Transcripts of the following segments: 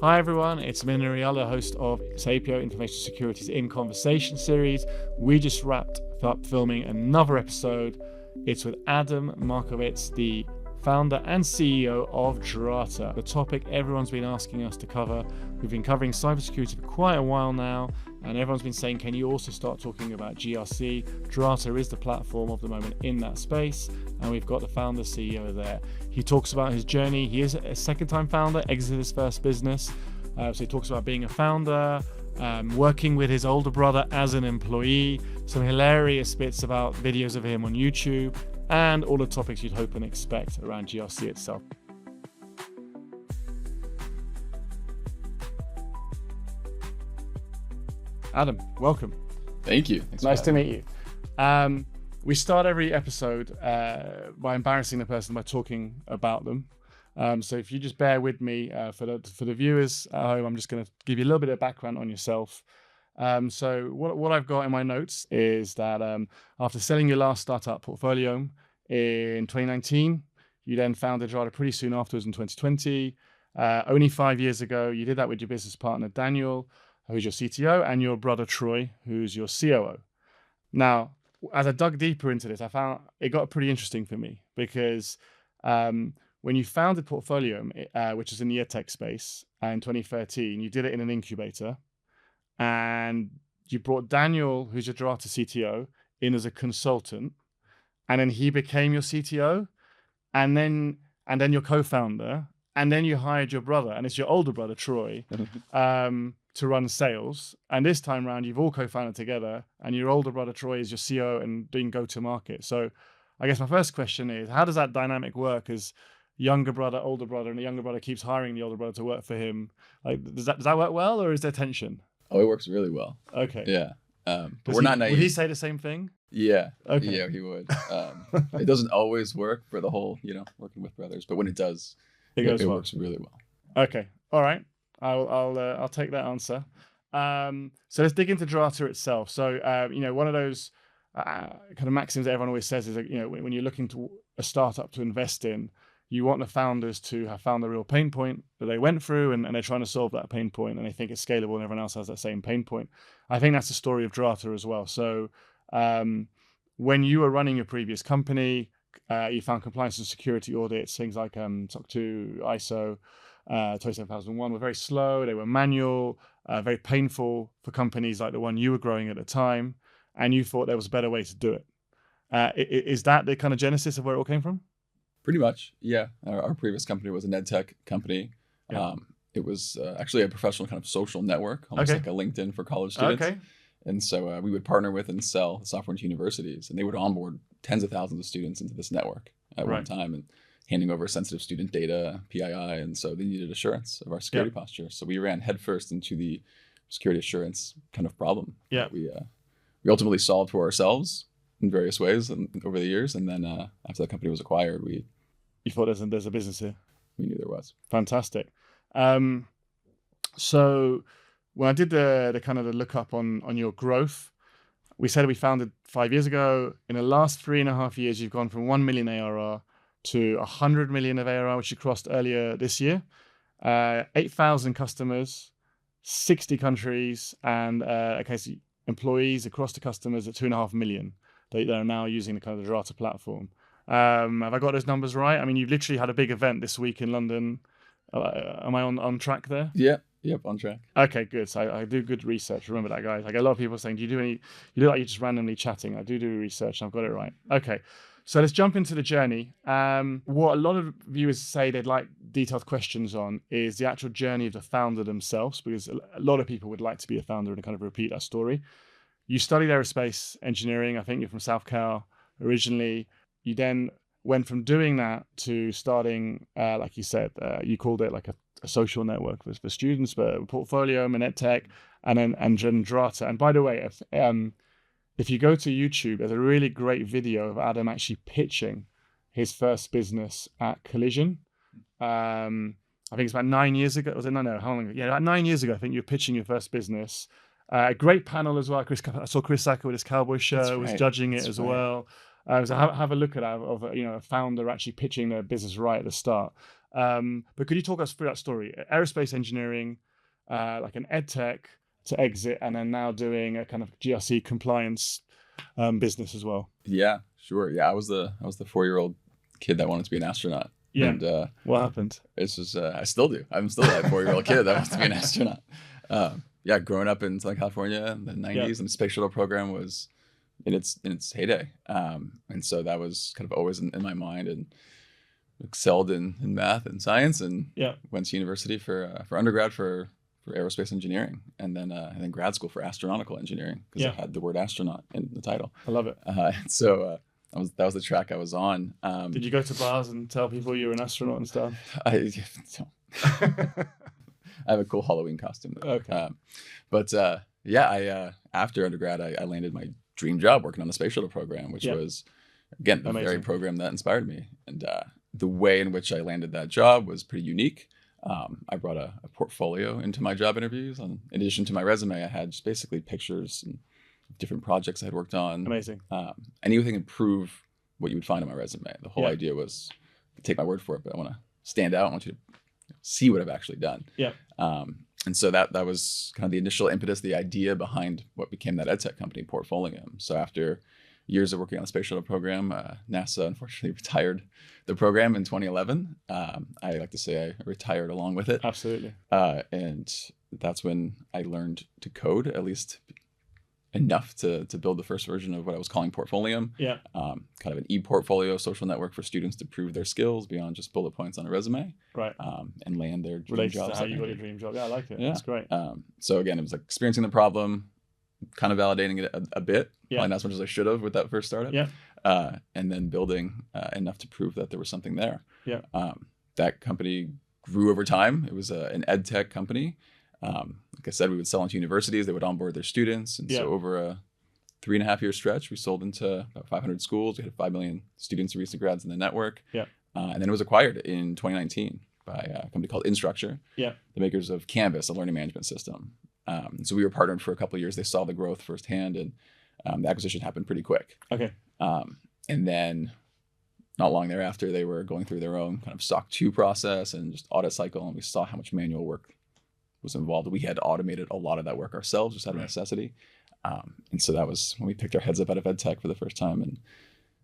Hi everyone, it's Amir Nooriala, host of Saepio Information Security's In Conversation series. We just wrapped up filming another episode. It's with Adam Markowitz, the founder and CEO of Drata, the topic everyone's been asking us to cover. We've been covering cybersecurity for quite a while now, and everyone's been saying, can you also start talking about GRC? Drata is the platform of the moment in that space, and we've got the founder CEO there. He talks about his journey. He is a second-time founder, exited his first business. So he talks about being a founder, working with his older brother as an employee, some hilarious bits about videos of him on YouTube, and all the topics you'd hope and expect around GRC itself. Adam, welcome. Thank you. Nice to meet you. We start every episode by embarrassing the person by talking about them. So if you just bear with me for the viewers at home, I'm just going to give you a little bit of background on yourself. So what I've got in my notes is that after selling your last startup portfolio in 2019, you then founded Drata pretty soon afterwards in 2020. Only 5 years ago, you did that with your business partner, Daniel, who's your CTO, and your brother, Troy, who's your COO. Now, as I dug deeper into this, I found it got pretty interesting for me because when you founded Portfolio, which is in the edtech space, in 2013, you did it in an incubator, and you brought Daniel, who's your Drata CTO, in as a consultant, and then he became your CTO, and then your co-founder, and then you hired your brother, and it's your older brother, Troy, to run sales. And this time around, you've all co-founded together, and your older brother, Troy, is your CEO and doing go-to-market. So I guess my first question is, how does that dynamic work as younger brother, older brother, and the younger brother keeps hiring the older brother to work for him? Like, does that work well, or is there tension? Oh, it works really well. Okay. Yeah. But we're not naive. Would he say the same thing? Yeah. Okay. Yeah, he would. It doesn't always work for the whole, working with brothers, but when it does, it works really well. Okay. All right. I'll take that answer. So let's dig into Drata itself. So one of those kind of maxims that everyone always says is that, when you're looking to a startup to invest in, you want the founders to have found the real pain point that they went through, and they're trying to solve that pain point, and they think it's scalable and everyone else has that same pain point. I think that's the story of Drata as well. So when you were running your previous company, you found compliance and security audits, things like SOC 2, ISO, 27001 were very slow. They were manual, very painful for companies like the one you were growing at the time, and you thought there was a better way to do it. Is that the kind of genesis of where it all came from? Pretty much, yeah. Our previous company was an edtech company. Yeah. It was actually a professional kind of social network, almost like a LinkedIn for college students. Okay. And so we would partner with and sell software into universities, and they would onboard tens of thousands of students into this network at one time, and handing over sensitive student data, PII, and so they needed assurance of our security posture. So we ran headfirst into the security assurance kind of problem. Yeah. We ultimately solved for ourselves in various ways over the years, and then after the company was acquired, you thought there's a business here. We knew there was. Fantastic. So when I did the kind of the look up on your growth, we said we founded 5 years ago. In the last 3.5 years, you've gone from 1 million ARR to 100 million of ARR, which you crossed earlier this year. 8,000 customers, 60 countries, and employees across the customers at 2.5 million. They are now using the kind of the Drata platform. Have I got those numbers right? I mean, you've literally had a big event this week in London. Am I on track there? Yeah. Yep, on track. Okay, good. So I do good research. Remember that, guys. Like a lot of people saying, you look like you're just randomly chatting. I do research, and I've got it right. Okay. So let's jump into the journey. What a lot of viewers say they'd like detailed questions on is the actual journey of the founder themselves, because a lot of people would like to be a founder and kind of repeat that story. You studied aerospace engineering. I think you're from South Cal originally. You then went from doing that to starting, like you said, you called it like a social network for students, but Portfolio and edtech, and then Drata. And by the way, if you go to YouTube, there's a really great video of Adam actually pitching his first business at Collision. I think it's about 9 years ago. Was it? No, how long ago? Yeah, about 9 years ago, I think you were pitching your first business. A great panel as well. I saw Chris Sacco with his cowboy shirt was judging it as well. So have a look at that of a founder actually pitching their business right at the start. But could you talk us through that story? Aerospace engineering, like an ed tech to exit, and then now doing a kind of GRC compliance business as well. Yeah, sure. Yeah, I was the 4-year-old kid that wanted to be an astronaut. Yeah. And what happened? It's just I still do. I'm still that 4-year-old kid that wants to be an astronaut. Yeah, growing up in Southern California in the 90s, and the space shuttle program was in its heyday. And so that was kind of always in my mind, and excelled in math and science, and went to university for undergrad for aerospace engineering, and then grad school for astronautical engineering, because it had the word astronaut in the title. I love it. So that was the track I was on. Did you go to bars and tell people you were an astronaut and stuff? I have a cool Halloween costume. Okay. But after undergrad, I landed my dream job working on the space shuttle program, which was, again, the very program that inspired me. And the way in which I landed that job was pretty unique. I brought a portfolio into my job interviews. In addition to my resume, I had just basically pictures and different projects I had worked on. Amazing. Anything to improve what you would find on my resume. The whole idea was, take my word for it, but I want to stand out. I want you to see what I've actually done. Yeah. And so that was kind of the initial impetus, the idea behind what became that edtech company, Portfolium. So after years of working on the space shuttle program, NASA unfortunately retired the program in 2011. I like to say I retired along with it. Absolutely. And that's when I learned to code, at least enough to build the first version of what I was calling Portfolium. Yeah. Kind of an e-portfolio social network for students to prove their skills beyond just bullet points on a resume. Right. And land their dream Related jobs. To how you got your dream job. Yeah, I like it. Yeah. That's great. So again, it was like experiencing the problem, kind of validating it a bit, probably not as much as I should have with that first startup. Yeah. And then building enough to prove that there was something there. Yeah. That company grew over time. It was an ed tech company. Like I said, we would sell into universities. They would onboard their students. And so over a 3.5-year stretch, we sold into about 500 schools. We had 5 million students and recent grads in the network. Yeah. And then it was acquired in 2019 by a company called Instructure, the makers of Canvas, a learning management system. So we were partnered for a couple of years. They saw the growth firsthand, and the acquisition happened pretty quick. Okay. And then not long thereafter, they were going through their own kind of SOC 2 process and just audit cycle. And we saw how much manual work was involved. We had automated a lot of that work ourselves, just out of necessity. And so that was when we picked our heads up out of EdTech for the first time and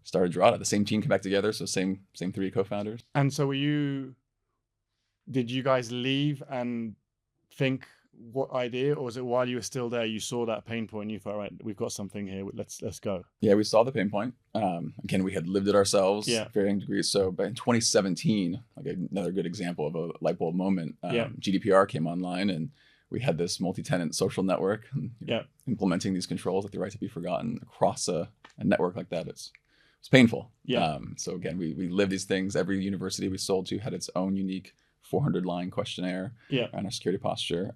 started Drata. The same team came back together. So same 3 co-founders. And so did you guys leave and think what idea, or was it while you were still there, you saw that pain point and you thought, right, we've got something here, let's go? Yeah, we saw the pain point. Again, we had lived it ourselves to varying degrees. So by in 2017, like another good example of a light bulb moment, GDPR came online, and we had this multi-tenant social network, and implementing these controls like the right to be forgotten across a network like that, it's painful. So again, we lived these things. Every university we sold to had its own unique 400-line questionnaire on our security posture.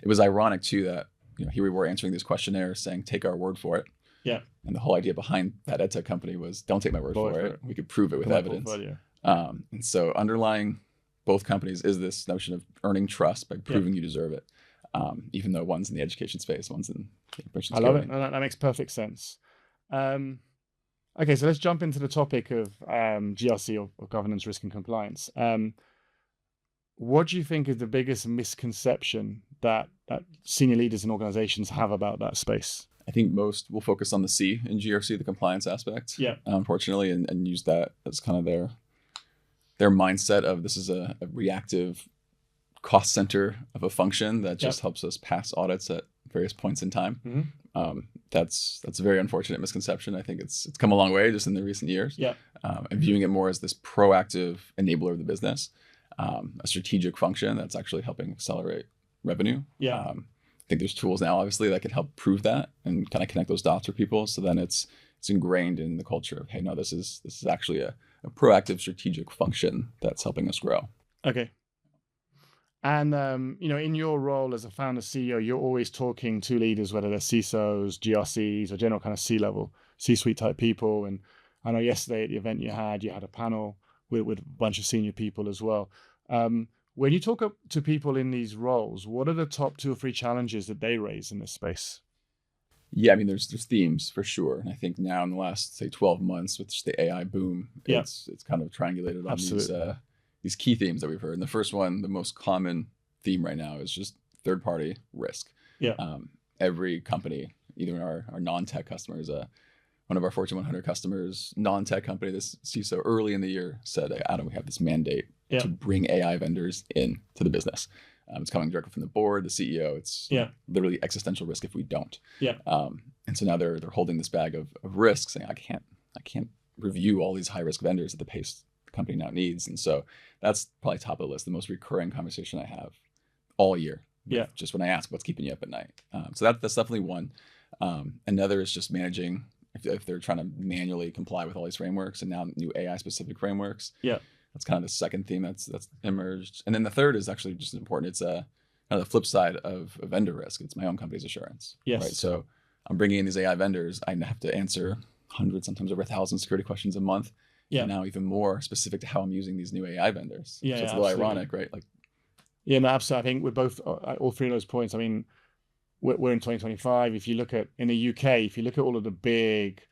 It was ironic too that here we were answering these questionnaires saying, take our word for it. Yeah. And the whole idea behind that edtech company was, don't take my word for it. We could prove it with evidence. And so underlying both companies is this notion of earning trust by proving you deserve it. Even though one's in the education space, one's in the information security. I love it. That makes perfect sense. Okay, so let's jump into the topic of GRC, or governance, risk, and compliance. What do you think is the biggest misconception that senior leaders in organizations have about that space? I think most will focus on the C in GRC, the compliance aspect, unfortunately, and use that as kind of their mindset of this is a reactive cost center of a function that just helps us pass audits at various points in time. Mm-hmm. That's a very unfortunate misconception. I think it's come a long way just in the recent years. And viewing it more as this proactive enabler of the business. A strategic function that's actually helping accelerate revenue. I think there's tools now, obviously, that can help prove that and kind of connect those dots for people. So then it's ingrained in the culture of, hey, no, this is actually a proactive strategic function that's helping us grow. Okay. And in your role as a founder CEO, you're always talking to leaders, whether they're CISOs, GRCs, or general kind of C-level, C-suite type people. And I know yesterday at the event you had a panel with a bunch of senior people as well. When you talk to people in these roles, what are the top 2 or 3 challenges that they raise in this space? Yeah, I mean, there's themes for sure. And I think now in the last, say, 12 months with just the AI boom, it's kind of triangulated on these key themes that we've heard. And the first one, the most common theme right now, is just third-party risk. Yeah. Every company, either our non-tech customers, one of our Fortune 100 customers, non-tech company, this CISO early in the year said, Adam, we have this mandate to bring AI vendors in to the business. It's coming directly from the board, the CEO. It's literally existential risk if we don't. Yeah. And so now they're holding this bag of risks, saying, I can't review all these high risk vendors at the pace the company now needs. And so that's probably top of the list, the most recurring conversation I have all year. Yeah. Just when I ask what's keeping you up at night. So that's definitely one. Another is just managing if they're trying to manually comply with all these frameworks and now new AI specific frameworks. Yeah. That's kind of the second theme that's emerged. And then the third is actually just important. It's kind of the flip side of vendor risk. It's my own company's assurance. Yes. Right. So I'm bringing in these AI vendors. I have to answer hundreds, sometimes over 1,000 security questions a month. Yeah. And now even more specific to how I'm using these new AI vendors. Yeah. So it's a little ironic, right? Like. Yeah, no, absolutely. I think we're both all three of those points. I mean, we're in 2025. If you look at in the UK, if you look at all of the big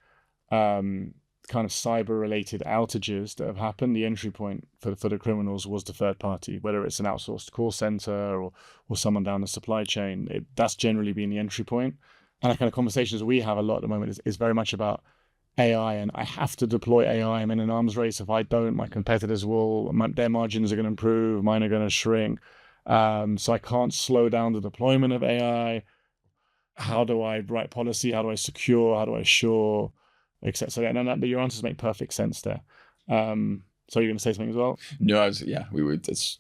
kind of cyber related outages that have happened, the entry point for the criminals was the third party, whether it's an outsourced call center or someone down the supply chain. That's generally been the entry point. And the kind of conversations we have a lot at the moment is very much about AI, and I have to deploy AI. I'm in an arms race. If I don't, my competitors will, their margins are going to improve, mine are going to shrink. So I can't slow down the deployment of AI. How do I write policy? How do I secure? How do I assure? Etc. So but your answers make perfect sense there. So you're going to say something as well? No, it's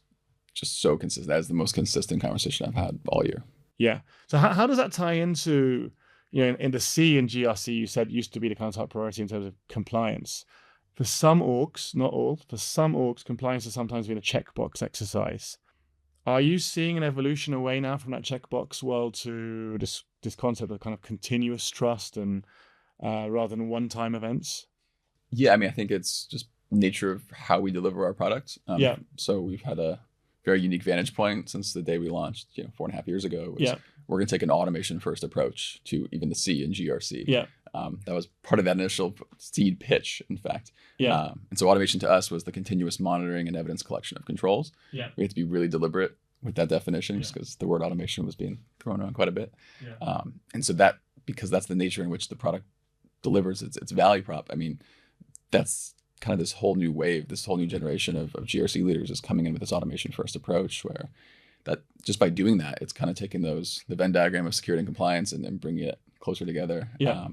just so consistent. That is the most consistent conversation I've had all year. Yeah. So how does that tie into, in the C and GRC, you said used to be the kind of top priority in terms of compliance. For some orgs, not all, for some orgs, compliance has sometimes been a checkbox exercise. Are you seeing an evolution away now from that checkbox world to this concept of kind of continuous trust and rather than one-time events? Yeah, I mean, I think it's just nature of how we deliver our products. So we've had a very unique vantage point since the day we launched, 4.5 years ago. We're going to take an automation-first approach to even the C and GRC. Yeah. That was part of that initial seed pitch, in fact. Yeah. And so automation to us was the continuous monitoring and evidence collection of controls. Yeah. We had to be really deliberate with that definition, just because the word automation was being thrown around quite a bit. Yeah. And so because that's the nature in which the product delivers its value prop. I mean, that's kind of this whole new wave, this whole new generation of GRC leaders is coming in with this automation first approach, where that just by doing that, it's kind of taking the Venn diagram of security and compliance and then bringing it closer together. Yeah.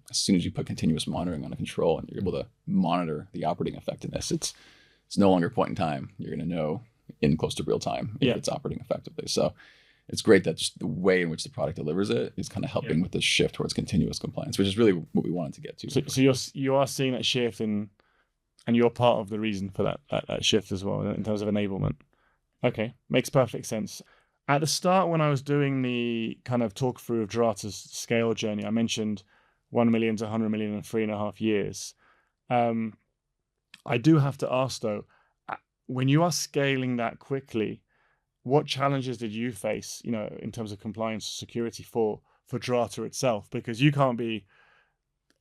As soon as you put continuous monitoring on a control and you're able to monitor the operating effectiveness, it's no longer point in time. You're going to know in close to real time if it's operating effectively. So it's great that just the way in which the product delivers it is kind of helping with this shift towards continuous compliance, which is really what we wanted to get to. So you are seeing that shift, and you're part of the reason for that shift as well in terms of enablement. Okay, makes perfect sense. At the start, when I was doing the kind of talk through of Drata's scale journey, I mentioned 1 million to 100 million in 3.5 years. I do have to ask though, when you are scaling that quickly, what challenges did you face, in terms of compliance security for Drata itself? Because you can't be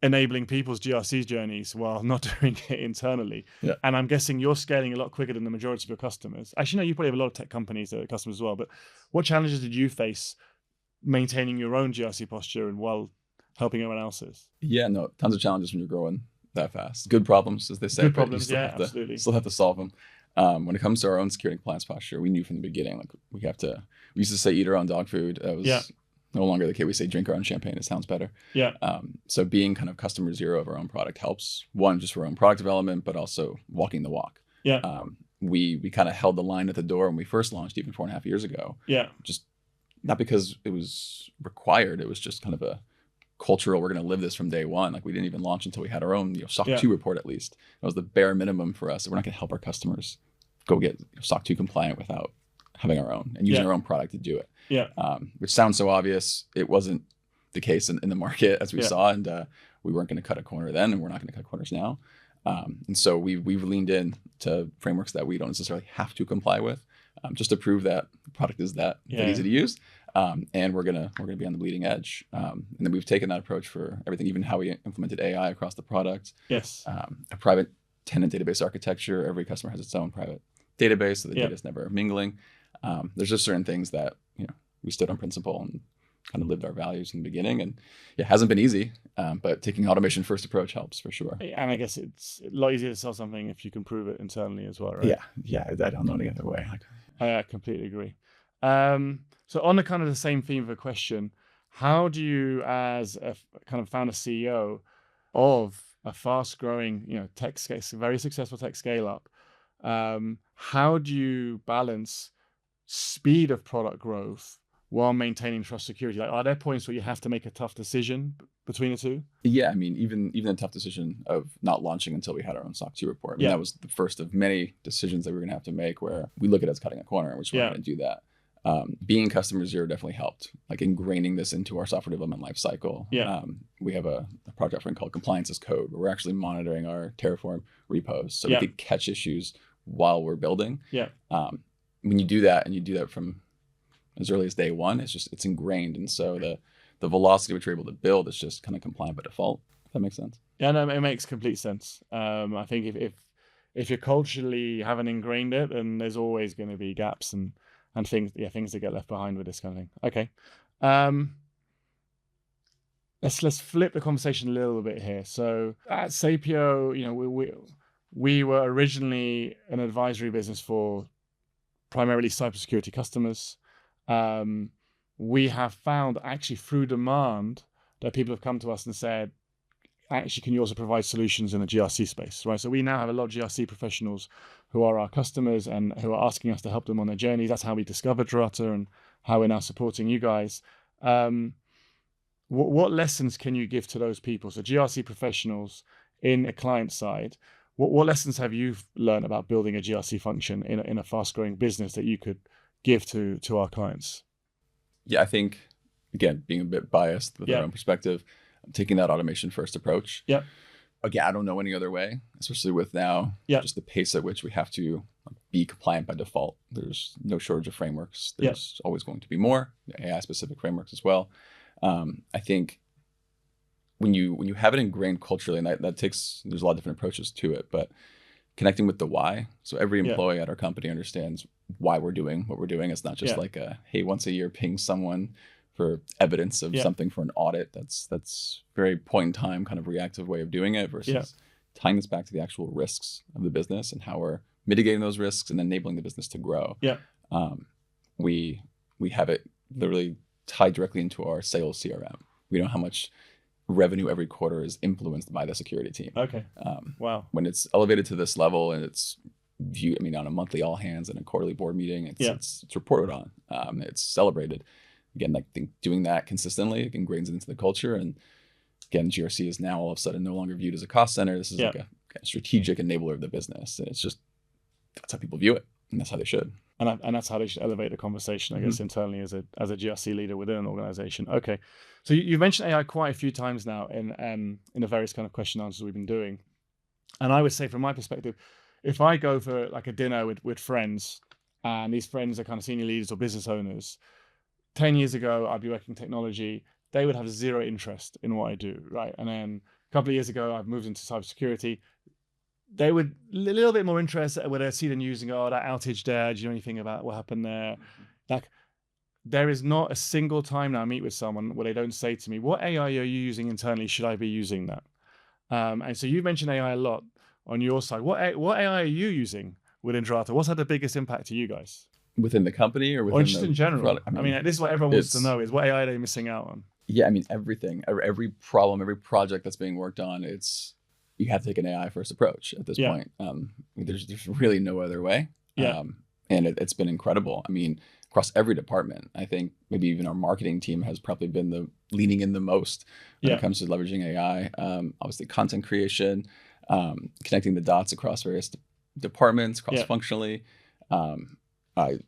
enabling people's GRC journeys while not doing it internally. Yeah. And I'm guessing you're scaling a lot quicker than the majority of your customers. Actually, no, you probably have a lot of tech companies that are customers as well. But what challenges did you face maintaining your own GRC posture and while helping everyone else's? Yeah, no, tons of challenges when you're growing that fast. Good problems, as they say. Good problems, absolutely. Still have to solve them. When it comes to our own security and compliance posture, we knew from the beginning, like we used to say eat our own dog food. That was no longer the case. We say drink our own champagne. It sounds better. Yeah. So being kind of customer zero of our own product helps, one, just for our own product development, but also walking the walk. Yeah. We kind of held the line at the door when we first launched, even 4.5 years ago. Yeah. Just not because it was required. It was just kind of a cultural, we're going to live this from day one. Like we didn't even launch until we had our own SOC 2 report, at least. That was the bare minimum for us. We're not going to help our customers go get SOC 2 compliant without having our own and using our own product to do it. Yeah. Which sounds so obvious. It wasn't the case in the market as we saw, and we weren't going to cut a corner then, and we're not going to cut corners now. And so we've leaned in to frameworks that we don't necessarily have to comply with, just to prove that the product is that easy to use. And we're gonna be on the bleeding edge. And then we've taken that approach for everything, even how we implemented AI across the product. Yes. A private tenant database architecture. Every customer has its own private database, so the data's never mingling. There's just certain things that, we stood on principle and kind of lived our values in the beginning. And it hasn't been easy, but taking automation first approach helps for sure. And I guess it's a lot easier to sell something if you can prove it internally as well, right? Yeah. I don't know any other way. I completely agree. So on the kind of the same theme of a question, how do you, as a kind of founder CEO of a fast-growing, very successful tech scale-up, how do you balance speed of product growth while maintaining trust security? Like, are there points where you have to make a tough decision between the two? Yeah, I mean, even a tough decision of not launching until we had our own SOC 2 report. I mean, that was the first of many decisions that we were going to have to make where we look at it as cutting a corner, which we're going to do that. Being customer zero definitely helped, like ingraining this into our software development lifecycle. We have a project offering called Compliance as Code, where we're actually monitoring our Terraform repos so we could catch issues while we're building. When you do that, and you do that from as early as day one, it's ingrained. And so the velocity which we're able to build is just kind of compliant by default, if that makes sense. Yeah, no, it makes complete sense. I think if you culturally haven't ingrained it, then there's always going to be gaps and things that get left behind with this kind of thing. Okay. Let's flip the conversation a little bit here. So at Saepio, we were originally an advisory business for primarily cybersecurity customers. We have found actually through demand that people have come to us and said, actually, can you also provide solutions in the GRC space, right? So we now have a lot of GRC professionals who are our customers and who are asking us to help them on their journey. That's how we discovered Drata and how we're now supporting you guys. What lessons can you give to those people? So GRC professionals in a client side, what lessons have you learned about building a GRC function in a fast-growing business that you could give to our clients? Yeah, I think, again, being a bit biased with our own perspective, taking that automation first approach. Again, I don't know any other way, especially with now just the pace at which we have to be compliant by default. There's no shortage of frameworks. There's always going to be more AI specific frameworks as well. I think when you have it ingrained culturally, and that takes, there's a lot of different approaches to it, but connecting with the why. So every employee at our company understands why we're doing what we're doing. It's not just like hey, once a year ping someone for evidence of something for an audit. That's very point in time kind of reactive way of doing it versus tying this back to the actual risks of the business and how we're mitigating those risks and enabling the business to grow. We have it literally tied directly into our sales CRM. We know how much revenue every quarter is influenced by the security team. Wow. When it's elevated to this level and it's viewed, on a monthly all hands and a quarterly board meeting, it's reported on. It's celebrated. Again, I think doing that consistently ingrains it into the culture. And again, GRC is now all of a sudden no longer viewed as a cost center. This is like a strategic enabler of the business. And it's just, that's how people view it. And that's how they should. And that's how they should elevate the conversation, I guess, internally as a GRC leader within an organization. Okay. So you've mentioned AI quite a few times now in the various kind of question answers we've been doing. And I would say from my perspective, if I go for like a dinner with friends and these friends are kind of senior leaders or business owners, 10 years ago, I'd be working technology. They would have zero interest in what I do, right? And then a couple of years ago, I've moved into cybersecurity. They would a little bit more interest when they see the news and go, oh, that outage there, do you know anything about what happened there? Like, there is not a single time now I meet with someone where they don't say to me, what AI are you using internally? Should I be using that? And so you mentioned AI a lot on your side. What AI are you using within Drata? What's had the biggest impact to you guys? Within the company or within just in general? Product? This is what everyone wants to know, is what AI are they missing out on? Yeah, everything. Every problem, every project that's being worked on, you have to take an AI first approach at this point. There's really no other way. And it's been incredible. Across every department, I think maybe even our marketing team has probably been leaning in the most when it comes to leveraging AI. Obviously content creation, connecting the dots across various departments, cross-functionally. I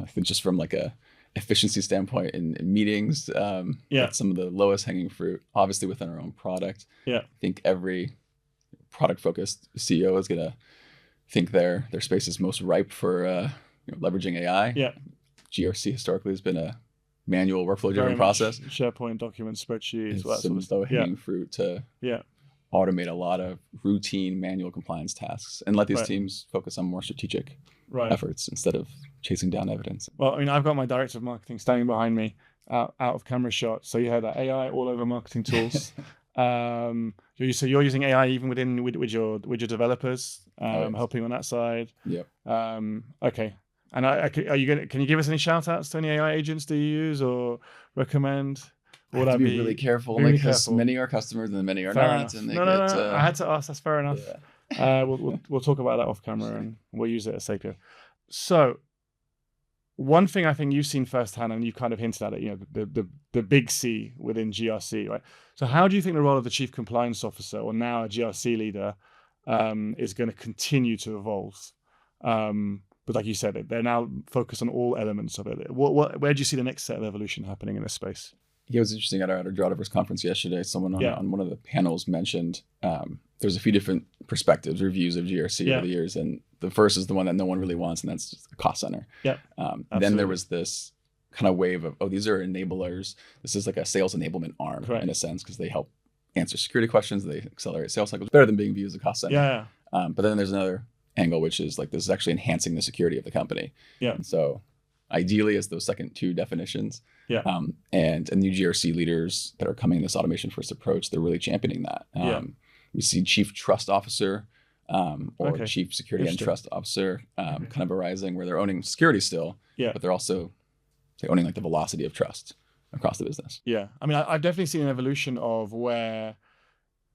think just from like a efficiency standpoint in meetings, that's some of the lowest hanging fruit, obviously within our own product. I think every product focused CEO is going to think their space is most ripe for leveraging AI. GRC historically has been a manual workflow driven process. SharePoint, documents, spreadsheets, some low hanging fruit to automate a lot of routine manual compliance tasks and let these Right. teams focus on more strategic Right. efforts instead of chasing down evidence. Well, I mean, I've got my director of marketing standing behind me out of camera shot. So you had that AI all over marketing tools. So you're using AI even with your developers, yes. helping on that side. Yep. Okay. And can you give us any shout outs to any AI agents do you use or recommend? I have to be really careful because many are customers and many are not. And no. I had to ask. That's fair enough. Yeah. We'll talk about that off camera and we'll use it at Saepio. So one thing I think you've seen firsthand, and you kind of hinted at it, you know, the big C within GRC, right? So how do you think the role of the chief compliance officer, or now a GRC leader, is going to continue to evolve? But like you said, they're now focused on all elements of it. Where do you see the next set of evolution happening in this space? Yeah, it was interesting at our Drata conference yesterday. Someone on one of the panels mentioned there's a few different perspectives, reviews of GRC over the years, and the first is the one that no one really wants, and that's just a cost center. Yeah. Then there was this kind of wave of, these are enablers. This is like a sales enablement arm in a sense, because they help answer security questions, they accelerate sales cycles, better than being viewed as a cost center. Yeah. But then there's another angle, which is like this is actually enhancing the security of the company. Yeah. And so ideally, as those second two definitions. Yeah. And new GRC leaders that are coming in this automation first approach, they're really championing that. We see chief trust officer or chief security and trust officer kind of arising, where they're owning security still, but they're also owning like the velocity of trust across the business. Yeah. I mean, I've definitely seen an evolution of where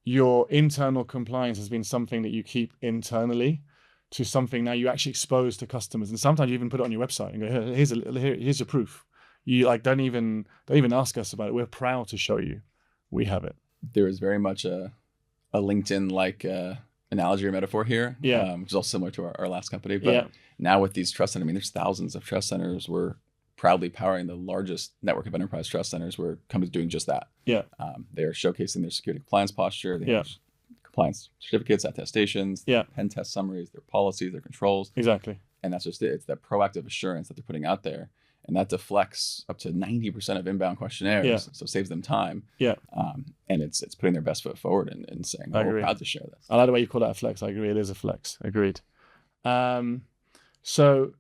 your internal compliance has been something that you keep internally to something now you actually expose to customers. And sometimes you even put it on your website and go, here's your proof. You like don't even ask us about it. We're proud to show you we have it. There is very much a LinkedIn like analogy or metaphor here, which is all similar to our last company. But now with these trust centers, I mean, there's thousands of trust centers. We're proudly powering the largest network of enterprise trust centers where companies doing just that. Yeah. They're showcasing their security compliance posture. They have compliance certificates, attestations, pen test summaries, their policies, their controls. Exactly. And that's just it. It's that proactive assurance that they're putting out there. And that deflects up to 90% of inbound questionnaires, so it saves them time. Yeah. And it's putting their best foot forward and saying, we're proud to share this. I like the way you call that a flex. I agree. It is a flex. Agreed. So,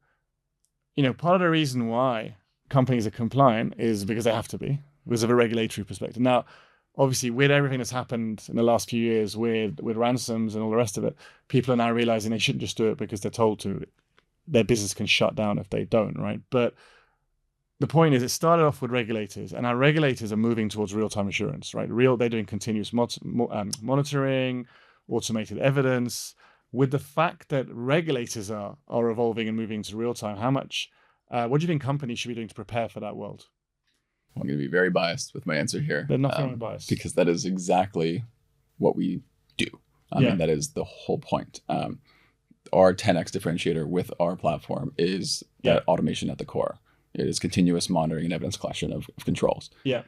you know, part of the reason why companies are compliant is because they have to be, because of a regulatory perspective. Now, obviously, with everything that's happened in the last few years with ransoms and all the rest of it, people are now realizing they shouldn't just do it because they're told to. Their business can shut down if they don't, right? But the point is, it started off with regulators, and our regulators are moving towards real-time assurance, right? They're doing continuous monitoring, automated evidence. With the fact that regulators are evolving and moving to real-time, what do you think companies should be doing to prepare for that world? I'm going to be very biased with my answer here. There's nothing wrong with bias. Because that is exactly what we do. I mean, that is the whole point. Our 10x differentiator with our platform is that automation at the core. It is continuous monitoring and evidence collection of controls. Yeah.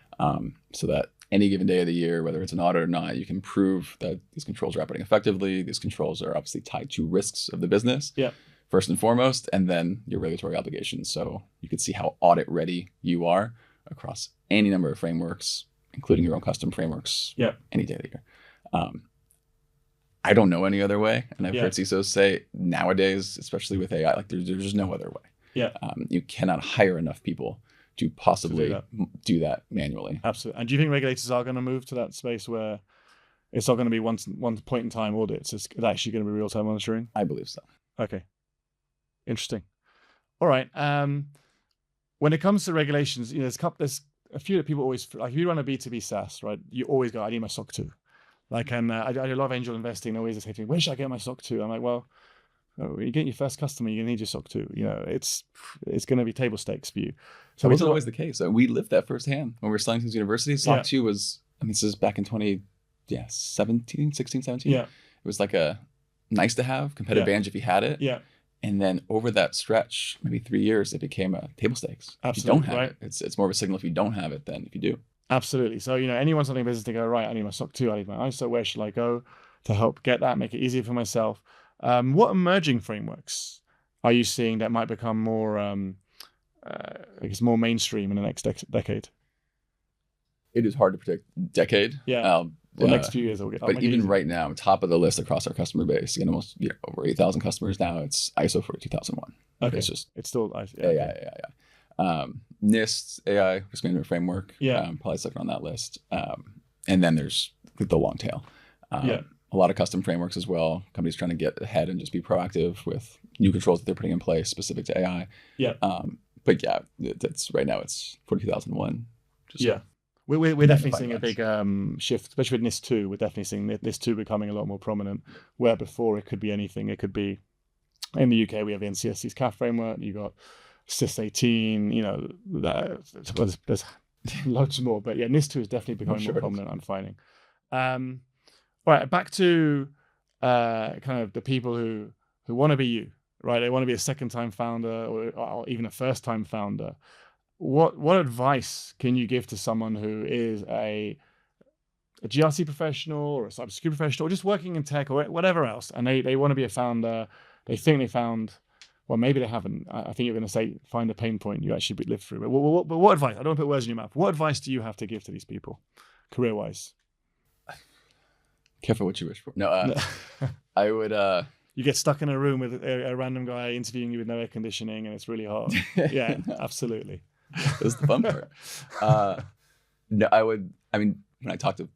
So that any given day of the year, whether it's an audit or not, you can prove that these controls are operating effectively. These controls are obviously tied to risks of the business, first and foremost, and then your regulatory obligations. So you can see how audit ready you are across any number of frameworks, including your own custom frameworks, any day of the year. I don't know any other way. And I've heard CISOs say nowadays, especially with AI, like there's just no other way. Yeah. You cannot hire enough people to possibly do that manually. Absolutely. And do you think regulators are going to move to that space where it's not going to be one point in time audits? It's actually going to be real time monitoring? I believe so. Okay. Interesting. All right. When it comes to regulations, you know, there's a few that people always, like if you run a B2B SaaS, right, you always go, I need my SOC 2. Like, and I do a lot of angel investing. They always say to me, where should I get my SOC 2? I'm like, well, when you get your first customer, you're gonna need your SOC 2. You know, it's gonna be table stakes for you. So it wasn't always the case. We lived that firsthand when we were selling to these universities. SOC 2 was, I mean, this is back in 16, 17. Yeah. It was like a nice to have, competitive advantage if you had it. Yeah. And then over that stretch, maybe 3 years, it became a table stakes. Absolutely. If you don't have it, it's more of a signal if you don't have it than if you do. Absolutely. So, you know, anyone starting a business to go, right, I need my SOC 2, I need my ISO, where should I go to help get that, make it easier for myself? What emerging frameworks are you seeing that might become more, more mainstream in the next decade? It is hard to predict decade. Yeah. the next few years, it'll get. But even right now, top of the list across our customer base, again, almost over 8,000 customers now. It's ISO 42001. Okay, it's still AI. NIST AI risk management framework. Probably second on that list. And then there's the long tail. A lot of custom frameworks as well. Companies trying to get ahead and just be proactive with new controls that they're putting in place specific to AI. But yeah, that's right now it's 42001. We're definitely seeing a big shift, especially with NIST 2. We're definitely seeing NIST 2 becoming a lot more prominent, where before it could be anything. It could be, in the UK, we have the NCSC's CAF framework. You got SIS 18, there's loads more. But yeah, NIST 2 is definitely becoming more prominent, I'm finding. All right, back to kind of the people who want to be you, right? They want to be a second-time founder or even a first-time founder. What advice can you give to someone who is a GRC professional or a cybersecurity professional or just working in tech or whatever else, and they want to be a founder? They think they found, well, maybe they haven't. I think you're going to say find a pain point you actually lived through. But what advice? I don't want to put words in your mouth. What advice do you have to give to these people, career-wise? Careful what you wish for. No, I would. You get stuck in a room with a random guy interviewing you with no air conditioning, and it's really hot. Yeah, absolutely. That's the fun part. No, I would. I mean, when I talk to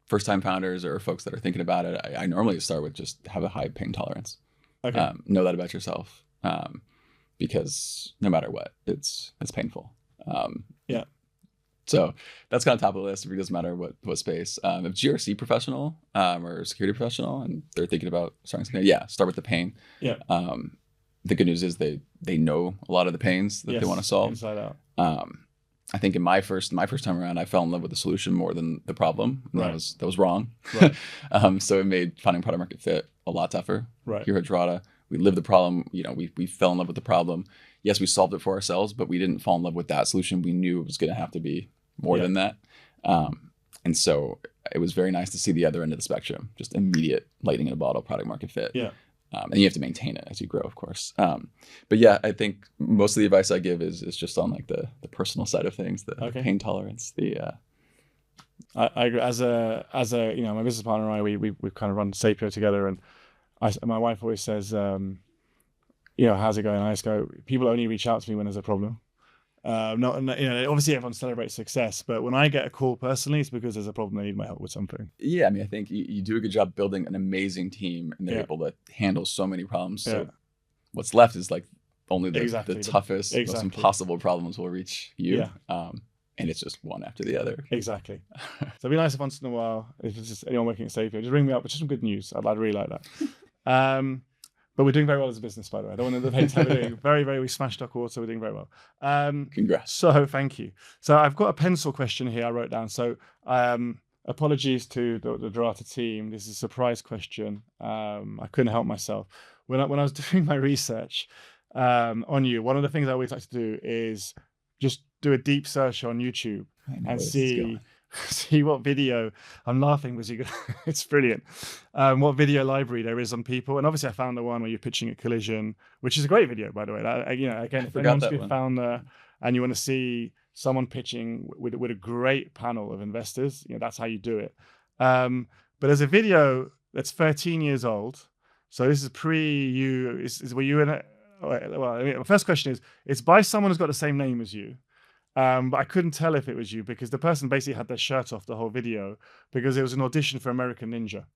first-time founders or folks that are thinking about it, I normally start with just have a high pain tolerance. Okay. Know that about yourself, because no matter what, it's painful. So that's kind of top of the list. It doesn't matter what space. If GRC professional or security professional and they're thinking about starting something, start with the pain. The good news is they know a lot of the pains that they want to solve. Inside out. I think in my first time around, I fell in love with the solution more than the problem. And that was wrong. Right. So it made finding product market fit a lot tougher. Right. Here at Drata, we lived the problem. We fell in love with the problem. Yes, we solved it for ourselves, but we didn't fall in love with that solution. We knew it was going to have to be more than that. And so it was very nice to see the other end of the spectrum, just immediate lightning in a bottle product market fit. And you have to maintain it as you grow, of course. But yeah, I think most of the advice I give is just on like the personal side of things, the pain tolerance. I agree. As a my business partner and I, we kind of run Saepio together, and my wife always says, how's it going? And I just go, people only reach out to me when there's a problem. Obviously everyone celebrates success, but when I get a call personally, it's because there's a problem. They need my help with something. Yeah, I mean, I think you do a good job building an amazing team, and they're able to handle so many problems. So what's left is like only the toughest, most impossible problems will reach you. And it's just one after the other. Exactly. So it'd be nice if once in a while, if it's just anyone working at Saepio, just ring me up with just some good news. I'd really like that. But we're doing very well as a business, by the way. I don't want to debate how we're doing. Very, we smashed our quarter. We're doing very well. Congrats. So thank you. So I've got a pencil question here I wrote down. So apologies to the Drata team. This is a surprise question. I couldn't help myself. When I was doing my research on you, one of the things I always like to do is just do a deep search on YouTube and see what video. I'm laughing because it's brilliant. What video library there is on people, and obviously I found the one where you're pitching at Collision, which is a great video, by the way. Again, if anyone's been found there and you want to see someone pitching with a great panel of investors, that's how you do it. But there's a video that's 13 years old, so this is pre-you. Were you in it? Well, the first question is, it's by someone who's got the same name as you. But I couldn't tell if it was you because the person basically had their shirt off the whole video because it was an audition for American Ninja.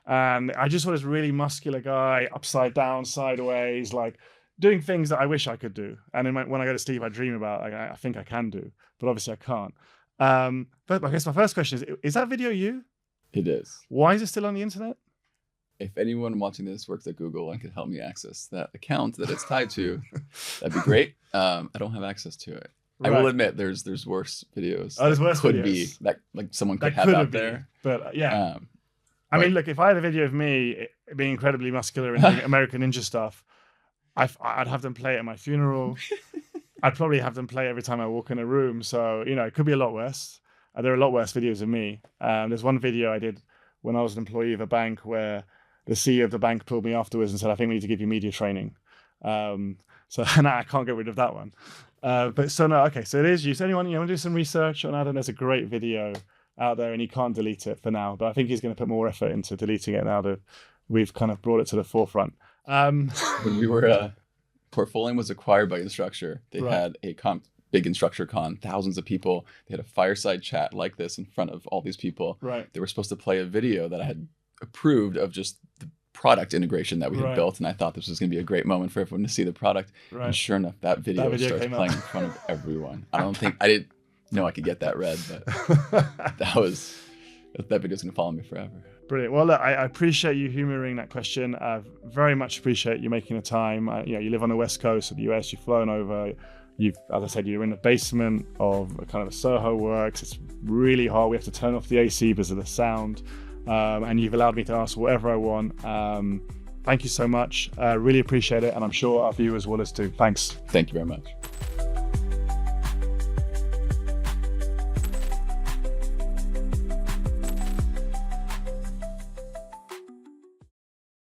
And I just saw this really muscular guy, upside down, sideways, like doing things that I wish I could do. And then when I go to sleep, I dream about, I think I can do, but obviously I can't. But I guess my first question is that video you? It is. Why is it still on the internet? If anyone watching this works at Google and could help me access that account that it's tied to, that'd be great. I don't have access to it. Right. I will admit there's worse videos. There's worse could videos. Be that like someone could have out there. But I mean, look, if I had a video of me being incredibly muscular and doing American Ninja stuff, I'd have them play it at my funeral. I'd probably have them play every time I walk in a room. So it could be a lot worse. There are a lot worse videos of me. There's one video I did when I was an employee of a bank where the CEO of the bank pulled me afterwards and said, "I think we need to give you media training." So I can't get rid of that one. So it is you. So anyone, want to do some research on Adam? There's a great video out there and he can't delete it for now, but I think he's going to put more effort into deleting it now that we've kind of brought it to the forefront. When we were, Portfolio was acquired by Instructure. They Right. had a big Instructure con, thousands of people. They had a fireside chat like this in front of all these people. Right. They were supposed to play a video that I had approved of just the product integration that we had Right. built. And I thought this was going to be a great moment for everyone to see the product. Right. And sure enough, that video starts came playing up. in front of everyone. I didn't know I could get that read, but that video's going to follow me forever. Brilliant. Well, look, I appreciate you humoring that question. I very much appreciate you making the time. You live on the West Coast of the US, you've flown over. As I said, you're in the basement of kind of a Soho Works. It's really hot. We have to turn off the AC because of the sound. And you've allowed me to ask whatever I want. Thank you so much. Really appreciate it. And I'm sure our viewers will as too. Thanks. Thank you very much.